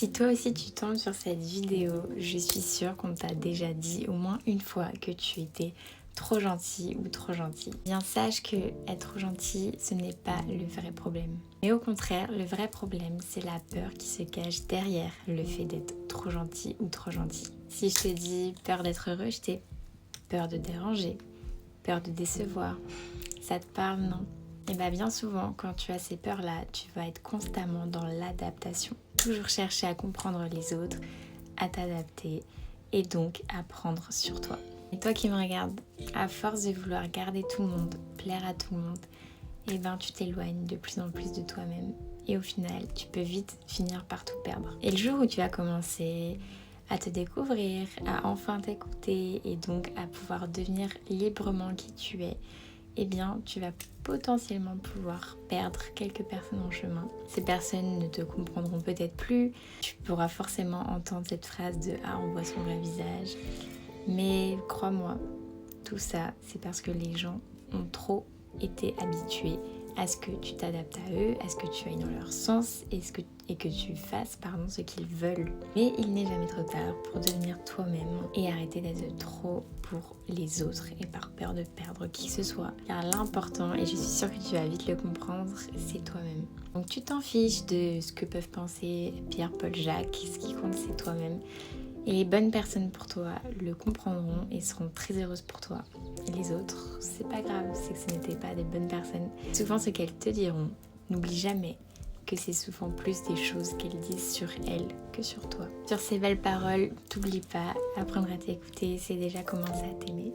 Si toi aussi tu tombes sur cette vidéo, je suis sûre qu'on t'a déjà dit au moins une fois que tu étais trop gentil ou trop gentil. Bien sache que être trop gentil, ce n'est pas le vrai problème. Mais au contraire, le vrai problème, c'est la peur qui se cache derrière le fait d'être trop gentil ou trop gentil. Si je te dis peur d'être rejeté, peur de déranger, peur de décevoir, ça te parle, non? Et bien souvent, quand tu as ces peurs-là, tu vas être constamment dans l'adaptation. Toujours chercher à comprendre les autres, à t'adapter et donc à prendre sur toi. Et toi qui me regardes, à force de vouloir garder tout le monde, plaire à tout le monde, tu t'éloignes de plus en plus de toi-même. Et au final, tu peux vite finir par tout perdre. Et le jour où tu vas commencer à te découvrir, à enfin t'écouter et donc à pouvoir devenir librement qui tu es, tu vas potentiellement pouvoir perdre quelques personnes en chemin. Ces personnes ne te comprendront peut-être plus. Tu pourras forcément entendre cette phrase de « Ah, on voit son vrai visage ». Mais crois-moi, tout ça, c'est parce que les gens ont trop été habitués à ce que tu t'adaptes à eux, à ce que tu ailles dans leur sens et que tu fasses ce qu'ils veulent. Mais il n'est jamais trop tard pour devenir toi-même et arrêter d'être trop pour les autres et par peur de perdre qui que ce soit. Car l'important, et je suis sûre que tu vas vite le comprendre, c'est toi-même. Donc tu t'en fiches de ce que peuvent penser Pierre, Paul, Jacques, ce qui compte c'est toi-même. Et les bonnes personnes pour toi le comprendront et seront très heureuses pour toi. Et les autres, c'est pas grave, c'est que ce n'étaient pas des bonnes personnes. Souvent, ce qu'elles te diront, n'oublie jamais que c'est souvent plus des choses qu'elles disent sur elles que sur toi. Sur ces belles paroles, t'oublie pas, apprendre à t'écouter, c'est déjà commencer à t'aimer.